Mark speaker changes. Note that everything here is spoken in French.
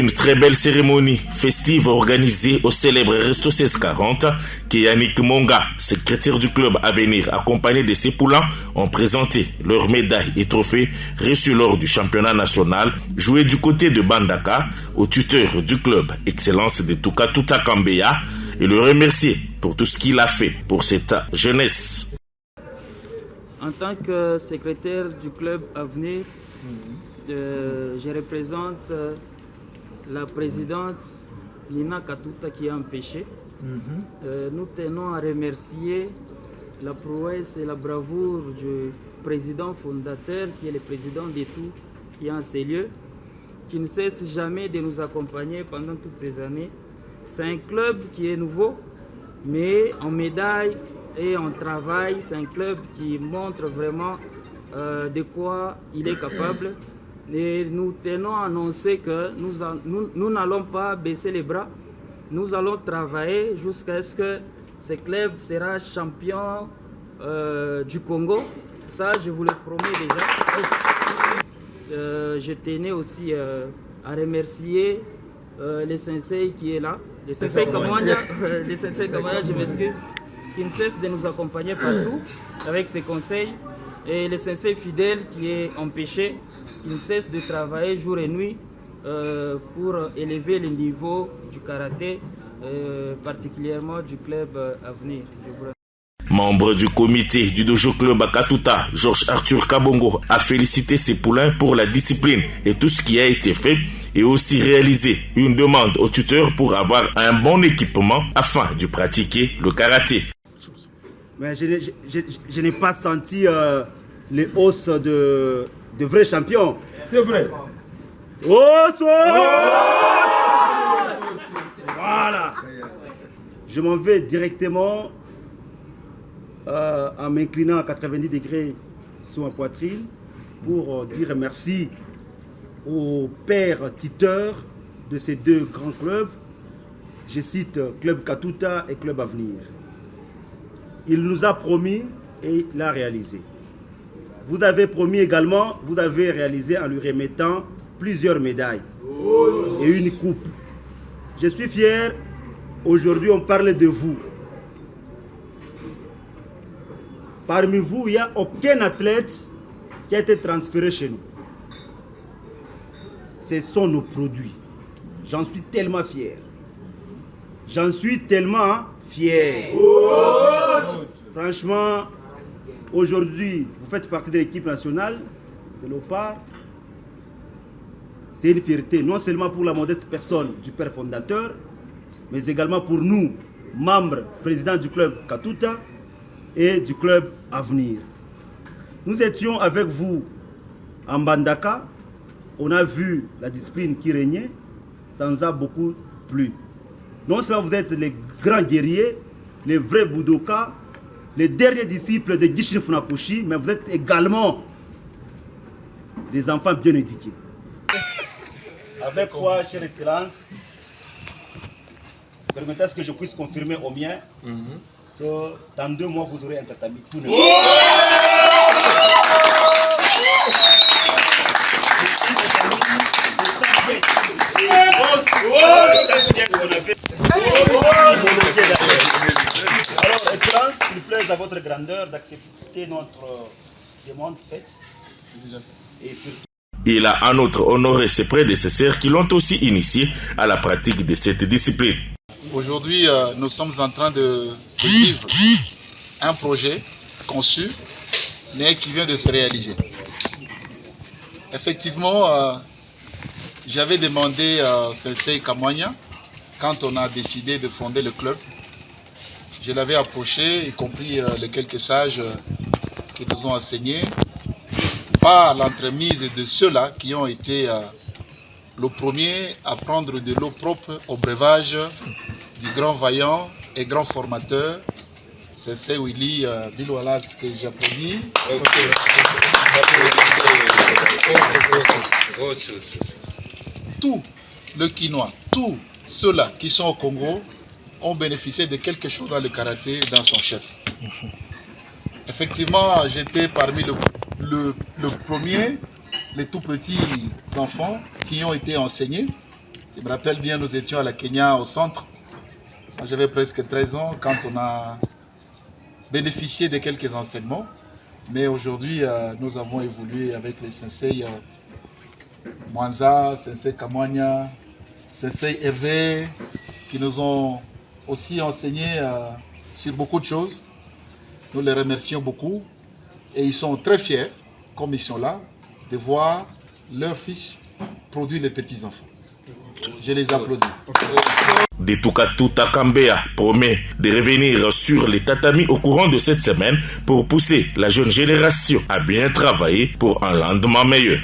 Speaker 1: Une très belle cérémonie festive organisée au célèbre Resto 1640 que Yannick Monga, secrétaire du club Avenir, accompagné de ses poulains, ont présenté leurs médailles et trophées reçus lors du championnat national joué du côté de Bandaka au tuteur du club, Excellence de Touka Tuta Kambeya, et le remercier pour tout ce qu'il a fait pour cette jeunesse.
Speaker 2: En tant que secrétaire du club Avenir, je représente la présidente Nina Katuta qui est empêchée. Nous tenons à remercier la prouesse et la bravoure du président fondateur, qui est le président de tout, qui est en ces lieux, qui ne cesse jamais de nous accompagner pendant toutes ces années. C'est un club qui est nouveau, mais en médaille et en travail, c'est un club qui montre vraiment de quoi il est capable. Et nous tenons à annoncer que nous n'allons pas baisser les bras. Nous allons travailler jusqu'à ce que ce club sera champion du Congo. Ça, je vous le promets déjà. Je tenais aussi à remercier le sensei qui est là. Le sensei Kamwanya, je m'excuse, qui ne cesse de nous accompagner partout avec ses conseils. Et le sensei fidèle qui est empêché, qui ne cesse de travailler jour et nuit pour élever le niveau du karaté, particulièrement du club Avenir.
Speaker 1: Membre du comité du Dojo Club à Katuta, Georges Arthur Kabongo a félicité ses poulains pour la discipline et tout ce qui a été fait, et aussi réalisé une demande au tuteur pour avoir un bon équipement afin de pratiquer le karaté.
Speaker 3: Mais je n'ai pas senti les hausses de vrais champions.
Speaker 4: C'est vrai.
Speaker 3: Voilà. Je m'en vais directement en m'inclinant à 90 degrés sur ma poitrine pour dire merci au père tuteur de ces deux grands clubs. Je cite Club Katuta et Club Avenir. Il nous a promis et il a réalisé. Vous avez promis également, vous avez réalisé en lui remettant plusieurs médailles et une coupe. Je suis fier, aujourd'hui on parle de vous. Parmi vous, il n'y a aucun athlète qui a été transféré chez nous. Ce sont nos produits. J'en suis tellement fier. J'en suis tellement fier. Franchement, aujourd'hui, vous faites partie de l'équipe nationale de Léopard. C'est une fierté, non seulement pour la modeste personne du père fondateur, mais également pour nous, membres, présidents du club Katuta et du club Avenir. Nous étions avec vous en Bandaka, on a vu la discipline qui régnait, ça nous a beaucoup plu. Non seulement vous êtes les grands guerriers, les vrais Budoka, les derniers disciples de Gishin Funakoshi, mais vous êtes également des enfants bien éduqués. Avec foi, chère Excellence, permettez à ce que je puisse confirmer au mien que dans 2 mois, vous aurez un tatami tout neuf. Alors, Excellence, il plaise à votre grandeur d'accepter notre demande faite. Et surtout,
Speaker 1: il a en outre honoré ses prédécesseurs qui l'ont aussi initié à la pratique de cette discipline.
Speaker 5: Aujourd'hui, nous sommes en train de vivre un projet conçu, mais qui vient de se réaliser. Effectivement, j'avais demandé à Sensei Kamwanya, quand on a décidé de fonder le club, je l'avais approché, y compris les quelques sages qui nous ont enseigné, par l'entremise de ceux-là qui ont été le premier à prendre de l'eau propre au breuvage du grand vaillant et grand formateur, Sensei Willy Bilwalas, que j'applaudis. Tous les Quinois, tous ceux-là qui sont au Congo ont bénéficié de quelque chose dans le karaté, dans son chef. Effectivement, j'étais parmi le premier, les tout petits enfants qui ont été enseignés. Je me rappelle bien, nous étions à la Kenya au centre. Moi, j'avais presque 13 ans quand on a bénéficié de quelques enseignements. Mais aujourd'hui, nous avons évolué avec les sensei Mwanza, sensei Kamwanya, sensei Hervé, qui nous ont aussi enseigné sur beaucoup de choses. Nous les remercions beaucoup et ils sont très fiers, comme ils sont là, de voir leurs fils produire les petits-enfants. Je les applaudis.
Speaker 1: Detukatuta Kambea promet de revenir sur les tatamis au courant de cette semaine pour pousser la jeune génération à bien travailler pour un lendemain meilleur.